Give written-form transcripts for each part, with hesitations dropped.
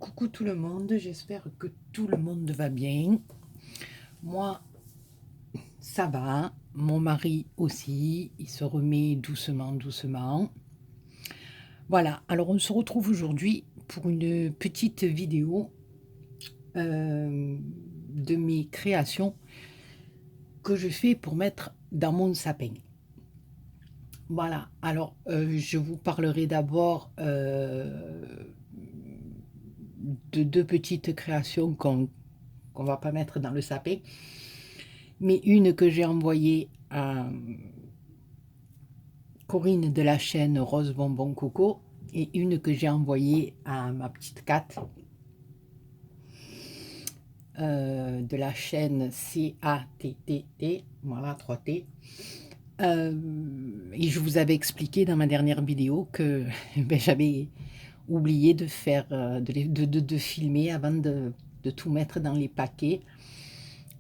Coucou tout le monde, j'espère que tout le monde va bien. Moi, ça va. Mon mari aussi, il se remet doucement, doucement. Voilà, alors on se retrouve aujourd'hui pour une petite vidéo de mes créations que je fais pour mettre dans mon sapin. Voilà, alors je vous parlerai d'abord de deux petites créations qu'on va pas mettre dans le sapin, mais une que j'ai envoyée à Corinne de la chaîne Rose Bonbon Coco et une que j'ai envoyée à ma petite Kat de la chaîne CATTT, voilà 3T. Et je vous avais expliqué dans ma dernière vidéo que ben, j'avais oublié de faire de filmer avant de tout mettre dans les paquets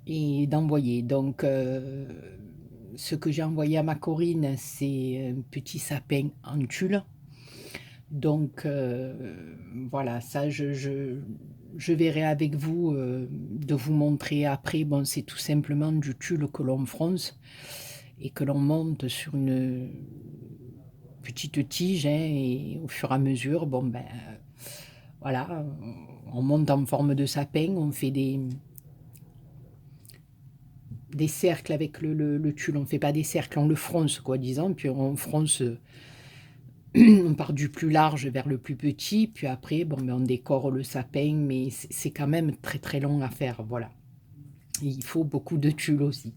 et d'envoyer. Donc ce que j'ai envoyé à ma Corinne, c'est un petit sapin en tulle. Donc voilà, ça je verrai avec vous de vous montrer après. Bon, c'est tout simplement du tulle que l'on fronce et que l'on monte sur une petite tige, hein, et au fur et à mesure, bon ben voilà, on monte en forme de sapin, on fait des cercles avec le tulle, on ne fait pas des cercles, on le fronce quoi, disons, puis on fronce, on part du plus large vers le plus petit, puis après, bon, ben, on décore le sapin, mais c'est quand même très très long à faire, voilà. Et il faut beaucoup de tulle aussi.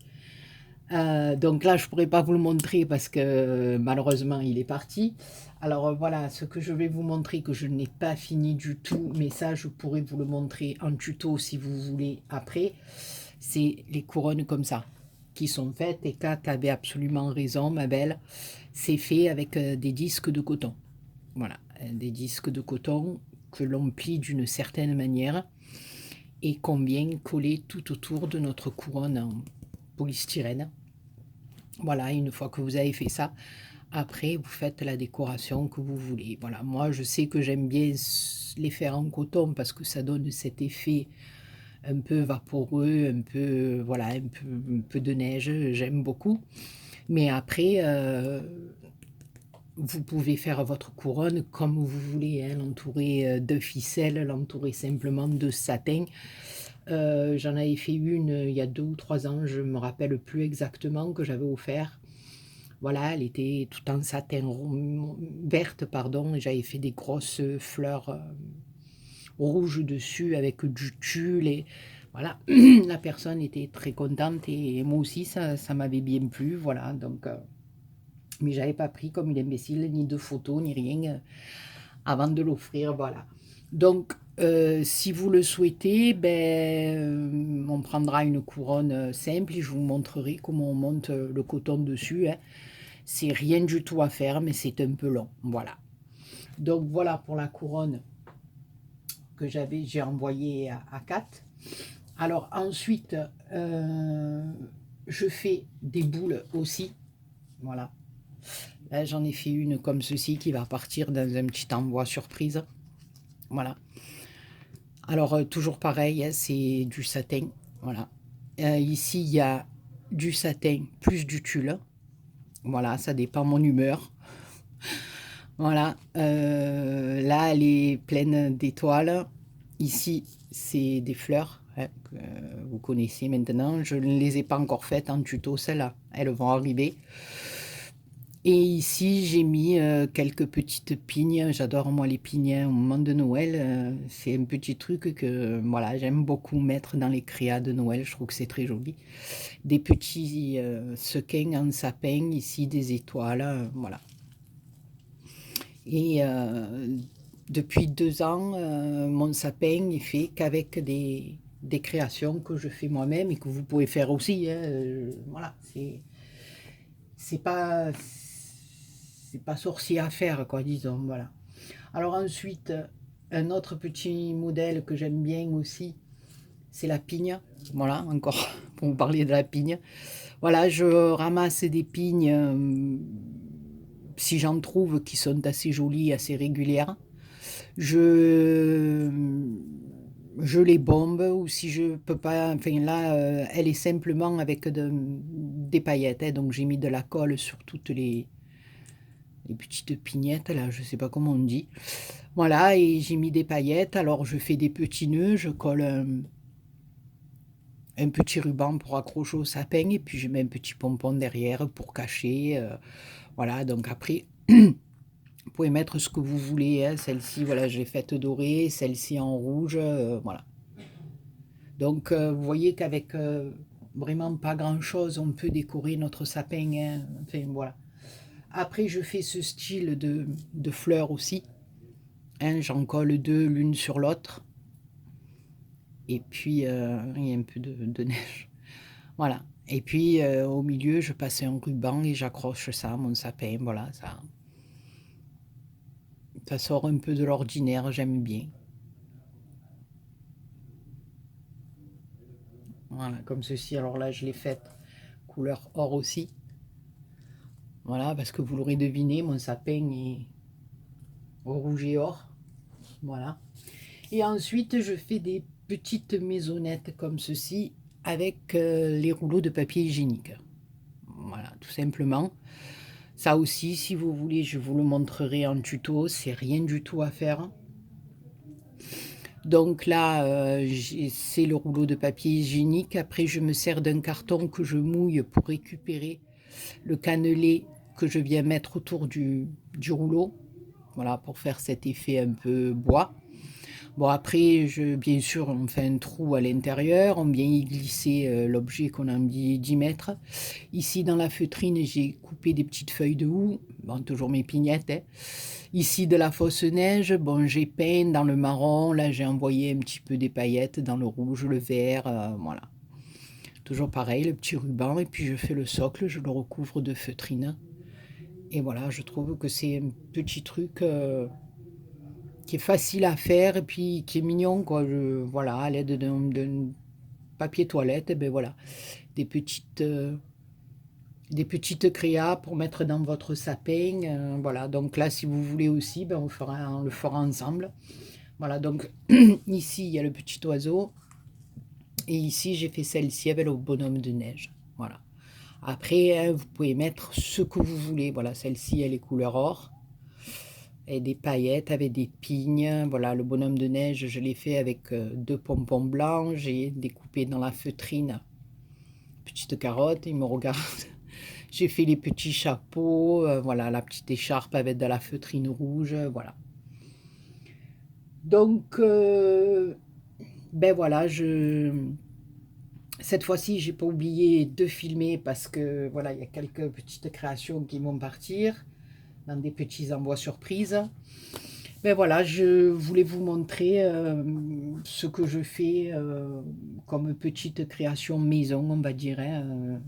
Donc là, je ne pourrais pas vous le montrer parce que malheureusement, il est parti. Alors voilà, ce que je vais vous montrer, que je n'ai pas fini du tout, mais ça, je pourrais vous le montrer en tuto si vous voulez après. C'est les couronnes comme ça qui sont faites. Et Kat avait absolument raison, ma belle. C'est fait avec des disques de coton. Voilà, des disques de coton que l'on plie d'une certaine manière et qu'on vient coller tout autour de notre couronne en polystyrène. Voilà, une fois que vous avez fait ça, après vous faites la décoration que vous voulez. Voilà, moi je sais que j'aime bien les faire en coton parce que ça donne cet effet un peu vaporeux, un peu, voilà, un peu de neige, j'aime beaucoup. Mais après, vous pouvez faire votre couronne comme vous voulez, hein, l'entourer de ficelle, l'entourer simplement de satin. J'en avais fait une il y a 2 ou 3 ans, je me rappelle plus exactement, que j'avais offert. Voilà, elle était tout en satin verte, pardon, et j'avais fait des grosses fleurs rouges dessus avec du tulle et voilà, la personne était très contente et moi aussi ça m'avait bien plu, voilà, donc mais j'avais pas pris comme une imbécile ni de photos ni rien avant de l'offrir, voilà. Donc si vous le souhaitez, ben, on prendra une couronne simple et je vous montrerai comment on monte le coton dessus, hein. C'est rien du tout à faire, mais c'est un peu long, voilà. Donc voilà pour la couronne que j'ai envoyée à Kat. Alors ensuite, je fais des boules aussi, voilà. Là j'en ai fait une comme ceci qui va partir dans un petit envoi surprise, voilà. Alors toujours pareil, hein, c'est du satin, voilà. Ici il y a du satin plus du tulle, voilà, ça dépend mon humeur. Voilà, là elle est pleine d'étoiles. Ici c'est des fleurs, hein, que vous connaissez maintenant. Je ne les ai pas encore faites en tuto, celles-là, elles vont arriver. Et ici j'ai mis quelques petites pignes. J'adore moi les pignes au moment de Noël. C'est un petit truc que voilà, j'aime beaucoup mettre dans les créas de Noël. Je trouve que c'est très joli. Des petits sequins en sapin, ici des étoiles, voilà. Et depuis 2 ans, mon sapin est fait qu'avec des créations que je fais moi-même et que vous pouvez faire aussi, hein. Voilà, c'est pas c'est pas sorcier à faire, quoi, disons, voilà. Alors ensuite, un autre petit modèle que j'aime bien aussi, c'est la pigne. Voilà, encore pour vous parler de la pigne. Voilà, je ramasse des pignes si j'en trouve qui sont assez jolies, assez régulières. Je je les bombe ou si je peux pas, enfin là, elle est simplement avec des paillettes, hein, donc j'ai mis de la colle sur toutes les petites pignettes, là, je sais pas comment on dit. Voilà, et j'ai mis des paillettes, alors je fais des petits nœuds, je colle un petit ruban pour accrocher au sapin, et puis je mets un petit pompon derrière pour cacher, voilà, donc après... Vous pouvez mettre ce que vous voulez, hein. Celle-ci, voilà, je l'ai faite dorée, celle-ci en rouge, voilà. Donc, vous voyez qu'avec vraiment pas grand-chose, on peut décorer notre sapin, hein. Enfin, voilà. Après, je fais ce style de fleurs aussi, hein. J'en colle deux l'une sur l'autre. Et puis, il y a un peu de neige. Voilà. Et puis, au milieu, je passe un ruban et j'accroche ça à mon sapin. Voilà, ça sort un peu de l'ordinaire, j'aime bien. Voilà, comme ceci. Alors là, je l'ai faite couleur or aussi. Voilà, parce que vous l'aurez deviné, mon sapin est au rouge et or. Voilà. Et ensuite, je fais des petites maisonnettes comme ceci avec les rouleaux de papier hygiénique. Voilà, tout simplement. Ça aussi, si vous voulez, je vous le montrerai en tuto. C'est rien du tout à faire. Donc là, c'est le rouleau de papier hygiénique. Après, je me sers d'un carton que je mouille pour récupérer le cannelé que je viens mettre autour du rouleau. Voilà, pour faire cet effet un peu bois. Bon, après, bien sûr, on fait un trou à l'intérieur, on vient y glisser l'objet qu'on a envie d'y mettre. Ici, dans la feutrine, j'ai coupé des petites feuilles de houx, bon, toujours mes pignettes, hein. Ici, de la fausse neige, bon, j'ai peint dans le marron, là, j'ai envoyé un petit peu des paillettes dans le rouge, le vert, voilà. Toujours pareil, le petit ruban, et puis je fais le socle, je le recouvre de feutrine. Et voilà, je trouve que c'est un petit truc qui est facile à faire et puis qui est mignon, quoi. Voilà, à l'aide d'un papier toilette, et ben voilà, des petites, euh, des petites créas pour mettre dans votre sapin. Voilà, donc là, si vous voulez aussi, ben on le fera ensemble. Voilà, donc ici, il y a le petit oiseau. Et ici, j'ai fait celle-ci avec le bonhomme de neige. Voilà. Après, hein, vous pouvez mettre ce que vous voulez. Voilà, celle-ci, elle est couleur or. Et des paillettes avec des pignes. Voilà, le bonhomme de neige, je l'ai fait avec deux pompons blancs. J'ai découpé dans la feutrine petite carotte. Il me regarde. J'ai fait les petits chapeaux. Voilà, la petite écharpe avec de la feutrine rouge. Voilà. Donc, ben voilà, cette fois-ci, j'ai pas oublié de filmer parce que voilà, il y a quelques petites créations qui vont partir dans des petits envois surprises. Ben voilà, je voulais vous montrer ce que je fais comme petite création maison, on va dire, hein.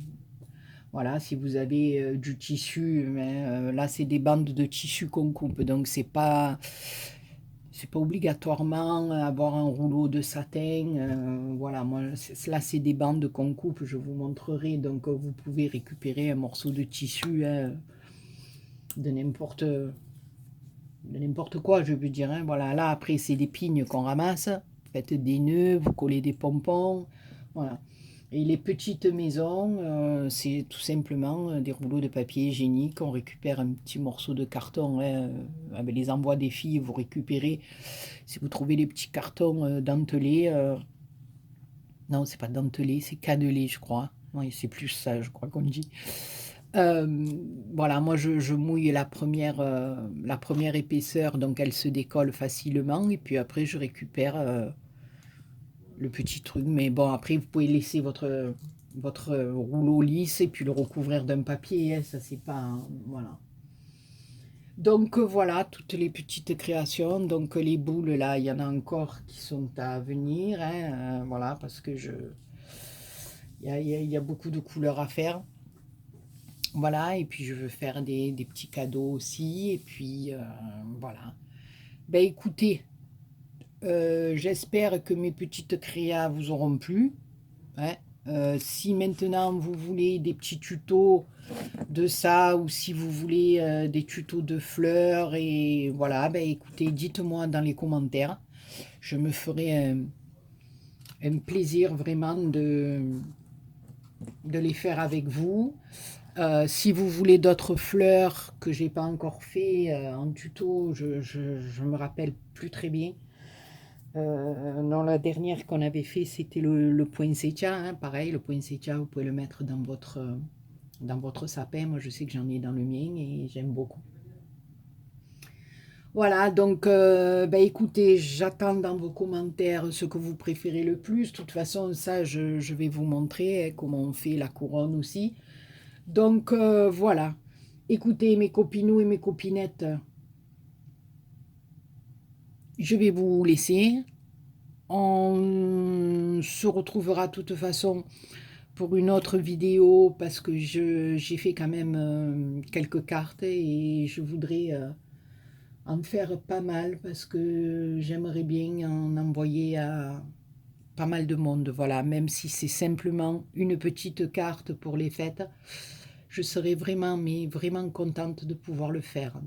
Voilà, si vous avez du tissu, là c'est des bandes de tissu qu'on coupe, donc c'est pas obligatoirement avoir un rouleau de satin. Voilà, moi là c'est des bandes qu'on coupe, je vous montrerai. Donc vous pouvez récupérer un morceau de tissu, hein, de n'importe quoi, je veux dire, hein. Voilà, là après c'est des pignes qu'on ramasse, faites des nœuds, vous collez des pompons, voilà. Et les petites maisons, c'est tout simplement des rouleaux de papier hygiénique. On récupère un petit morceau de carton, hein, avec les envois des filles, vous récupérez, si vous trouvez les petits cartons dentelés, non, c'est pas dentelé, c'est cannelé, je crois. Oui, c'est plus ça, je crois qu'on dit. Euh, voilà, moi je mouille la première épaisseur, donc elle se décolle facilement, et puis après je récupère le petit truc. Mais bon, après vous pouvez laisser votre rouleau lisse et puis le recouvrir d'un papier, hein, ça c'est pas... voilà. Donc voilà, toutes les petites créations. Donc les boules, là, il y en a encore qui sont à venir, hein, voilà, parce que il y a beaucoup de couleurs à faire. Voilà, et puis je veux faire des petits cadeaux aussi. Et puis voilà. Ben écoutez, j'espère que mes petites créas vous auront plu, hein. Si maintenant vous voulez des petits tutos de ça ou si vous voulez des tutos de fleurs et voilà, ben écoutez, dites-moi dans les commentaires. Je me ferai un plaisir vraiment de les faire avec vous. Si vous voulez d'autres fleurs que j'ai pas encore fait en tuto, je me rappelle plus très bien. Non, la dernière qu'on avait fait, c'était le poinsettia, hein, pareil, le poinsettia, vous pouvez le mettre dans votre sapin. Moi, je sais que j'en ai dans le mien et j'aime beaucoup. Voilà, donc bah, écoutez, j'attends dans vos commentaires ce que vous préférez le plus. De toute façon, ça, je vais vous montrer hein, comment on fait la couronne aussi. Donc voilà. Écoutez, mes copinous et mes copinettes, je vais vous laisser. On se retrouvera de toute façon pour une autre vidéo parce que j'ai fait quand même quelques cartes et je voudrais en faire pas mal parce que j'aimerais bien en envoyer à pas mal de monde. Voilà, même si c'est simplement une petite carte pour les fêtes, je serais vraiment, mais vraiment contente de pouvoir le faire.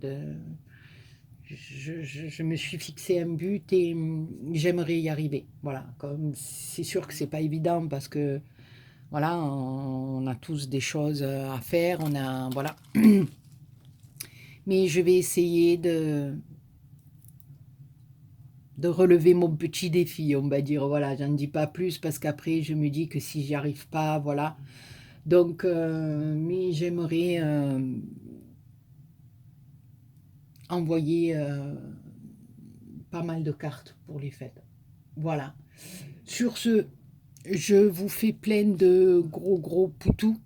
Je me suis fixé un but et j'aimerais y arriver. Voilà, comme c'est sûr que c'est pas évident parce que voilà, on a tous des choses à faire, on a voilà. Mais je vais essayer de relever mon petit défi, on va dire. Voilà, j'en dis pas plus parce qu'après je me dis que si j'y arrive pas, voilà. Donc, mais j'aimerais envoyer pas mal de cartes pour les fêtes. Voilà. Sur ce, je vous fais plein de gros poutous.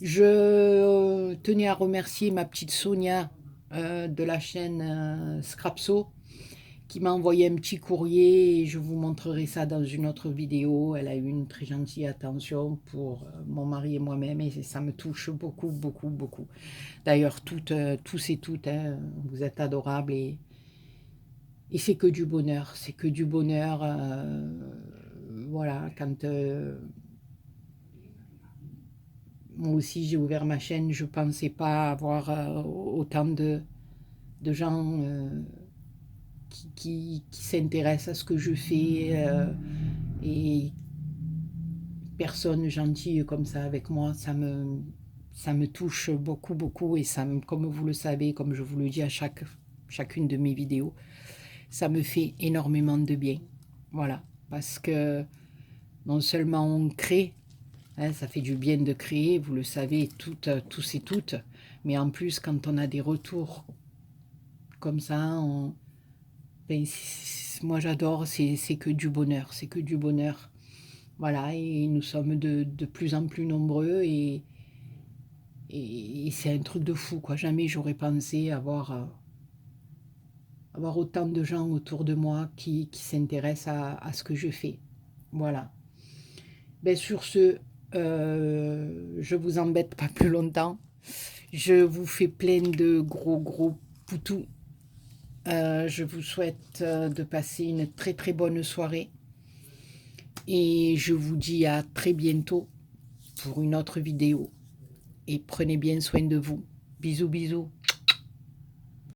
Je tenais à remercier ma petite Sonia de la chaîne Scrapso qui m'a envoyé un petit courrier et je vous montrerai ça dans une autre vidéo. Elle a eu une très gentille attention pour mon mari et moi-même et ça me touche beaucoup. D'ailleurs, tous et toutes, hein, vous êtes adorables et c'est que du bonheur. C'est que du bonheur. Voilà, quand moi aussi j'ai ouvert ma chaîne, je ne pensais pas avoir autant de gens qui s'intéressent à ce que je fais et personnes gentilles comme ça avec moi, ça me touche beaucoup et ça me, comme vous le savez, comme je vous le dis à chacune de mes vidéos, ça me fait énormément de bien. Voilà, parce que non seulement on crée, hein, ça fait du bien de créer, vous le savez tous et toutes, mais en plus quand on a des retours comme ça, ben, moi j'adore, c'est que du bonheur, c'est que du bonheur. Voilà, et nous sommes de plus en plus nombreux et c'est un truc de fou, quoi. Jamais j'aurais pensé avoir autant de gens autour de moi qui s'intéressent à ce que je fais. Voilà. Ben, sur ce, je vous embête pas plus longtemps. Je vous fais plein de gros poutous. Je vous souhaite de passer une très bonne soirée. Et je vous dis à très bientôt pour une autre vidéo. Et prenez bien soin de vous. Bisous.